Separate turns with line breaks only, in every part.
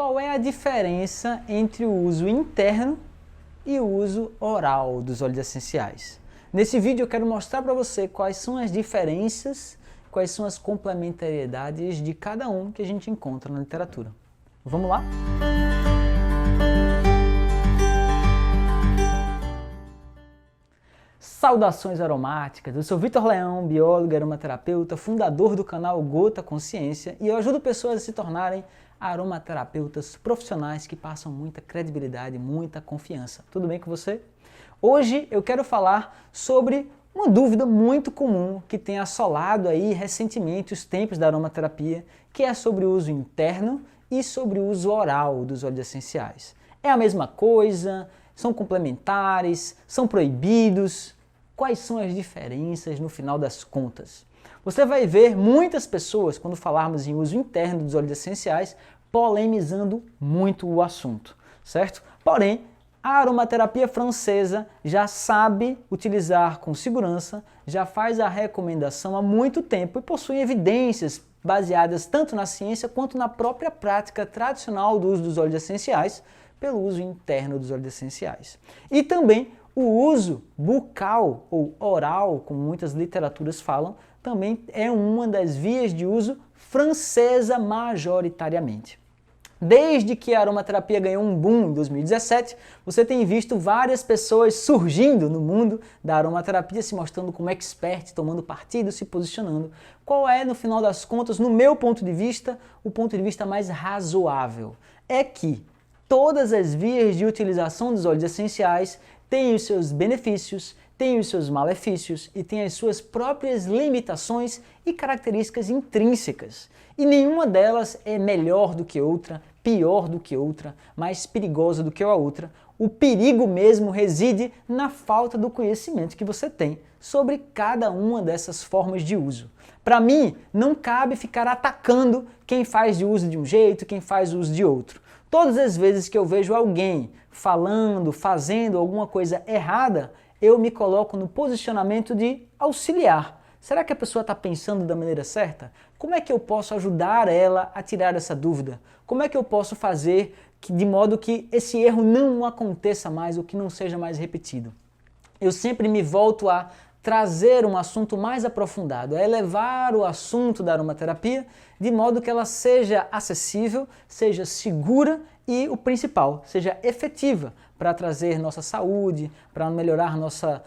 qual é a diferença entre o uso interno e o uso oral dos óleos essenciais. Nesse vídeo eu quero mostrar para você quais são as diferenças, quais são as complementariedades de cada um que a gente encontra na literatura. Vamos lá? Saudações aromáticas, eu sou Vitor Leão, biólogo, aromaterapeuta, fundador do canal Gota Consciência e eu ajudo pessoas a se tornarem aromaterapeutas profissionais que passam muita credibilidade, muita confiança. Tudo bem com você? Hoje eu quero falar sobre uma dúvida muito comum que tem assolado aí recentemente os tempos da aromaterapia, que é sobre o uso interno e sobre o uso oral dos óleos essenciais. É a mesma coisa? São complementares? São proibidos? Quais são as diferenças no final das contas? Você vai ver muitas pessoas, quando falarmos em uso interno dos óleos essenciais, polemizando muito o assunto, certo? Porém, a aromaterapia francesa já sabe utilizar com segurança, já faz a recomendação há muito tempo e possui evidências baseadas tanto na ciência quanto na própria prática tradicional do uso dos óleos essenciais, pelo uso interno dos óleos essenciais. E também o uso bucal ou oral, como muitas literaturas falam, também é uma das vias de uso francesa majoritariamente. Desde que a aromaterapia ganhou um boom em 2017, você tem visto várias pessoas surgindo no mundo da aromaterapia, se mostrando como expert, tomando partido, se posicionando. Qual é, no final das contas, no meu ponto de vista, o ponto de vista mais razoável? É que todas as vias de utilização dos óleos essenciais têm os seus benefícios, têm os seus malefícios e têm as suas próprias limitações e características intrínsecas. E nenhuma delas é melhor do que outra, pior do que outra, mais perigosa do que a outra. O perigo mesmo reside na falta do conhecimento que você tem sobre cada uma dessas formas de uso. Para mim, não cabe ficar atacando quem faz de uso de um jeito, quem faz uso de outro. Todas as vezes que eu vejo alguém falando, fazendo alguma coisa errada, eu me coloco no posicionamento de auxiliar. Será que a pessoa está pensando da maneira certa? Como é que eu posso ajudar ela a tirar essa dúvida? Como é que eu posso fazer de modo que esse erro não aconteça mais ou que não seja mais repetido? Eu sempre me volto a trazer um assunto mais aprofundado, a elevar o assunto da aromaterapia de modo que ela seja acessível, seja segura e, o principal, seja efetiva para trazer nossa saúde, para melhorar nossa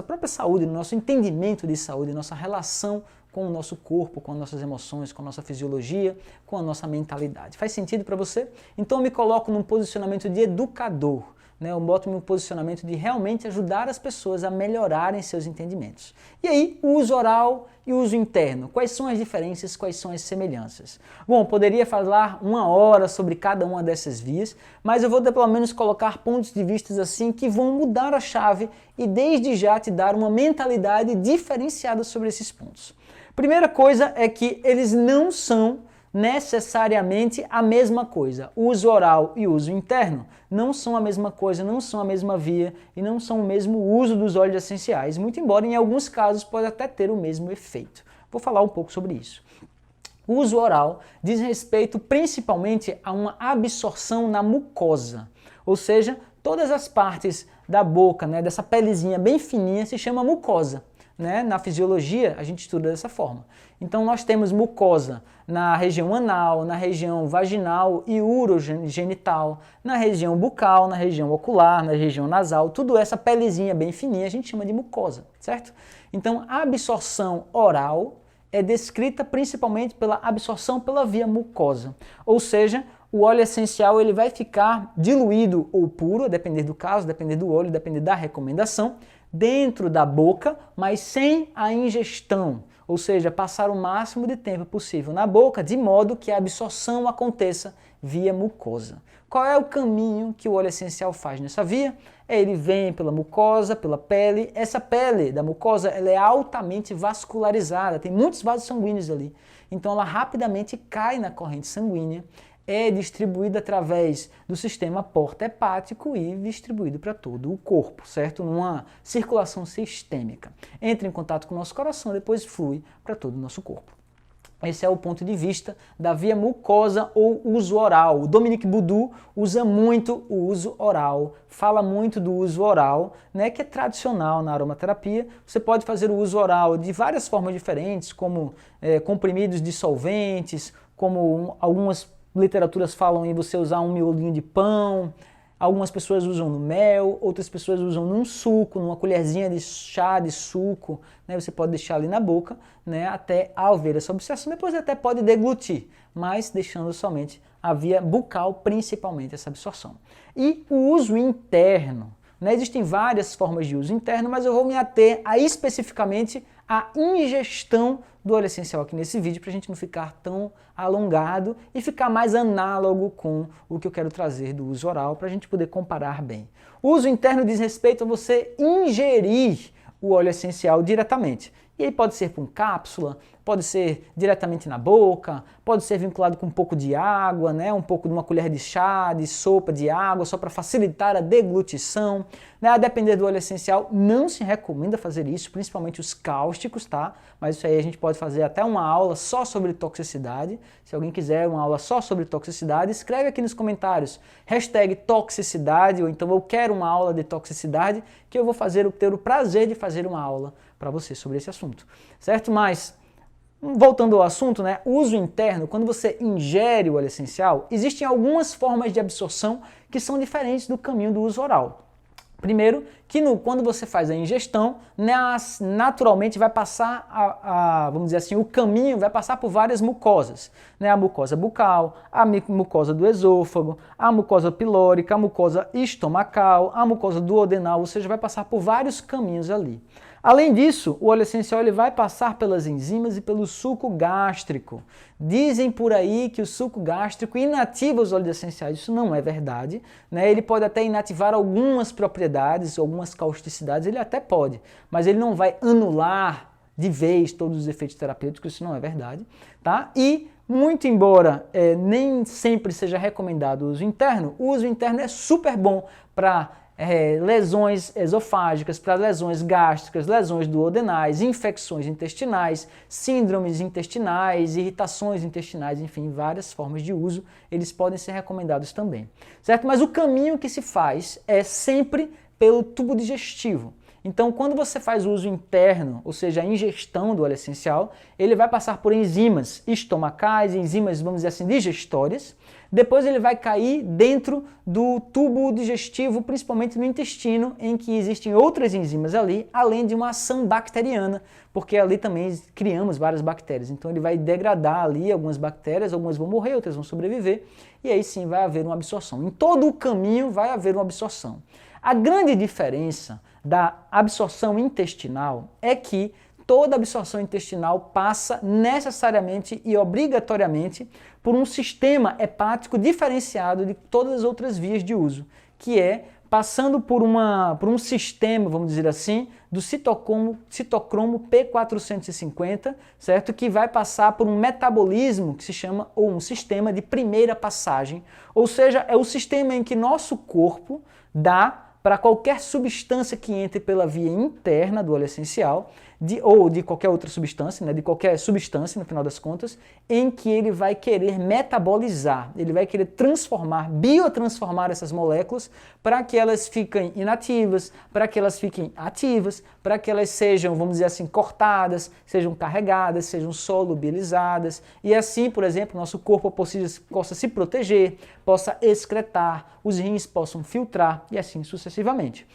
própria saúde, nosso entendimento de saúde, nossa relação com o nosso corpo, com as nossas emoções, com a nossa fisiologia, com a nossa mentalidade. Faz sentido para você? Então eu me coloco num posicionamento de educador. Eu boto meu posicionamento de realmente ajudar as pessoas a melhorarem seus entendimentos. E aí, o uso oral e o uso interno. Quais são as diferenças, quais são as semelhanças? Bom, poderia falar uma hora sobre cada uma dessas vias, mas eu vou pelo menos colocar pontos de vista assim que vão mudar a chave e desde já te dar uma mentalidade diferenciada sobre esses pontos. Primeira coisa é que eles não são necessariamente a mesma coisa. O uso oral e o uso interno não são a mesma coisa, não são a mesma via e não são o mesmo uso dos óleos essenciais, muito embora em alguns casos pode até ter o mesmo efeito. Vou falar um pouco sobre isso. O uso oral diz respeito principalmente a uma absorção na mucosa, ou seja, todas as partes da boca, dessa pelezinha bem fininha se chama mucosa. Na fisiologia, a gente estuda dessa forma. Então, nós temos mucosa na região anal, na região vaginal e urogenital, na região bucal, na região ocular, na região nasal, tudo essa pelezinha bem fininha a gente chama de mucosa, certo? Então, a absorção oral é descrita principalmente pela absorção pela via mucosa, ou seja, o óleo essencial ele vai ficar diluído ou puro, a depender do caso, depender do óleo, depender da recomendação, dentro da boca, mas sem a ingestão, ou seja, passar o máximo de tempo possível na boca, de modo que a absorção aconteça via mucosa. Qual é o caminho que o óleo essencial faz nessa via? Ele vem pela mucosa, pela pele. Essa pele da mucosa ela é altamente vascularizada, tem muitos vasos sanguíneos ali. Então ela rapidamente cai na corrente sanguínea, é distribuída através do sistema porta-hepático e distribuído para todo o corpo, certo? Numa circulação sistêmica. Entra em contato com o nosso coração, depois flui para todo o nosso corpo. Esse é o ponto de vista da via mucosa ou uso oral. O Dominique Boudou usa muito o uso oral, fala muito do uso oral, né, que é tradicional na aromaterapia. Você pode fazer o uso oral de várias formas diferentes, como comprimidos dissolventes, como algumas literaturas falam em você usar um miolinho de pão. Algumas pessoas usam no mel, outras pessoas usam num suco, numa colherzinha de chá de suco, né? Você pode deixar ali na boca, né, até haver essa absorção. Depois até pode deglutir, mas deixando somente a via bucal, principalmente essa absorção. E o uso interno, né? Existem várias formas de uso interno, mas eu vou me ater a especificamente a ingestão do óleo essencial aqui nesse vídeo, para a gente não ficar tão alongado e ficar mais análogo com o que eu quero trazer do uso oral, para a gente poder comparar bem. O uso interno diz respeito a você ingerir o óleo essencial diretamente. E aí pode ser com cápsula, pode ser diretamente na boca, pode ser vinculado com um pouco de água, né? Um pouco de uma colher de chá, de sopa de água, só para facilitar a deglutição. Né? A depender do óleo essencial, não se recomenda fazer isso, principalmente os cáusticos, tá? Mas isso aí a gente pode fazer até uma aula só sobre toxicidade. Se alguém quiser uma aula só sobre toxicidade, escreve aqui nos comentários, #toxicidade, ou então eu quero uma aula de toxicidade, que eu vou ter o prazer de fazer uma aula para você sobre esse assunto, certo? Mas, voltando ao assunto, né, o uso interno, quando você ingere o óleo essencial, existem algumas formas de absorção que são diferentes do caminho do uso oral. Primeiro, que quando você faz a ingestão, naturalmente vai passar, vamos dizer assim, o caminho vai passar por várias mucosas. Né? A mucosa bucal, a mucosa do esôfago, a mucosa pilórica, a mucosa estomacal, a mucosa duodenal, ou seja, vai passar por vários caminhos ali. Além disso, o óleo essencial ele vai passar pelas enzimas e pelo suco gástrico. Dizem por aí que o suco gástrico inativa os óleos essenciais. Isso não é verdade, né? Ele pode até inativar algumas propriedades, algumas causticidades, ele até pode, mas ele não vai anular de vez todos os efeitos terapêuticos, isso não é verdade, tá? E muito embora nem sempre seja recomendado o uso interno é super bom para lesões esofágicas, para lesões gástricas, lesões duodenais, infecções intestinais, síndromes intestinais, irritações intestinais, enfim, várias formas de uso, eles podem ser recomendados também, certo? Mas o caminho que se faz é sempre pelo tubo digestivo. Então, quando você faz o uso interno, ou seja, a ingestão do óleo essencial, ele vai passar por enzimas estomacais, enzimas, vamos dizer assim, digestórias. Depois ele vai cair dentro do tubo digestivo, principalmente no intestino, em que existem outras enzimas ali, além de uma ação bacteriana, porque ali também criamos várias bactérias. Então ele vai degradar ali algumas bactérias, algumas vão morrer, outras vão sobreviver, e aí sim vai haver uma absorção. Em todo o caminho vai haver uma absorção. A grande diferença da absorção intestinal é que toda absorção intestinal passa necessariamente e obrigatoriamente por um sistema hepático diferenciado de todas as outras vias de uso, que é passando por um sistema, vamos dizer assim, do citocromo P450, certo? Que vai passar por um metabolismo que se chama, ou um sistema de primeira passagem, ou seja, é o sistema em que nosso corpo dá para qualquer substância que entre pela via interna do óleo essencial, ou de qualquer outra substância, né, de qualquer substância, no final das contas, em que ele vai querer metabolizar, ele vai querer biotransformar essas moléculas para que elas fiquem inativas, para que elas fiquem ativas, para que elas sejam, vamos dizer assim, cortadas, sejam carregadas, sejam solubilizadas, e assim, por exemplo, nosso corpo possa se proteger, possa excretar, os rins possam filtrar, e assim sucessivamente.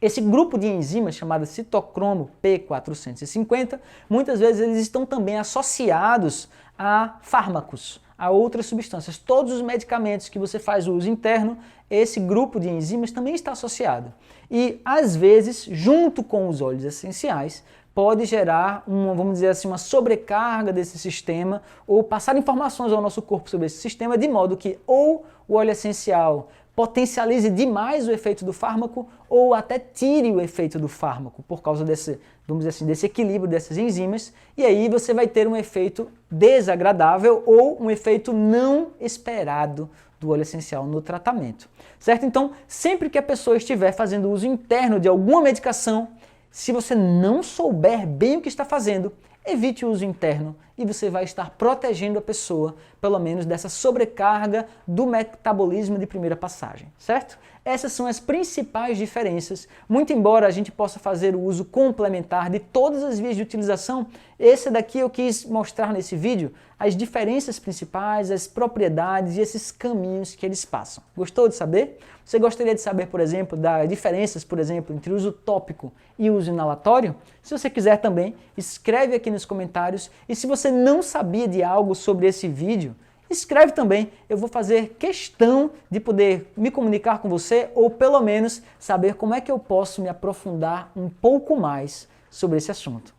Esse grupo de enzimas, chamado citocromo P450, muitas vezes eles estão também associados a fármacos, a outras substâncias. Todos os medicamentos que você faz uso interno, esse grupo de enzimas também está associado. E, às vezes, junto com os óleos essenciais, pode gerar vamos dizer assim, uma sobrecarga desse sistema ou passar informações ao nosso corpo sobre esse sistema, de modo que ou o óleo essencial potencialize demais o efeito do fármaco ou até tire o efeito do fármaco por causa desse, vamos dizer assim, desse equilíbrio dessas enzimas, e aí você vai ter um efeito desagradável ou um efeito não esperado do óleo essencial no tratamento, certo? Então, sempre que a pessoa estiver fazendo uso interno de alguma medicação, se você não souber bem o que está fazendo, evite o uso interno e você vai estar protegendo a pessoa, pelo menos dessa sobrecarga do metabolismo de primeira passagem, certo? Essas são as principais diferenças. Muito embora a gente possa fazer o uso complementar de todas as vias de utilização, esse daqui eu quis mostrar nesse vídeo as diferenças principais, as propriedades e esses caminhos que eles passam. Gostou de saber? Você gostaria de saber, por exemplo, das diferenças, por exemplo, entre uso tópico e uso inalatório? Se você quiser também, escreve aqui nos comentários. E se você não sabia de algo sobre esse vídeo, escreve também, eu vou fazer questão de poder me comunicar com você ou pelo menos saber como é que eu posso me aprofundar um pouco mais sobre esse assunto.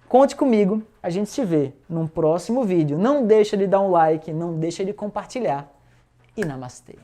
Conte comigo, a gente se vê num próximo vídeo. Não deixa de dar um like, não deixa de compartilhar e namastê.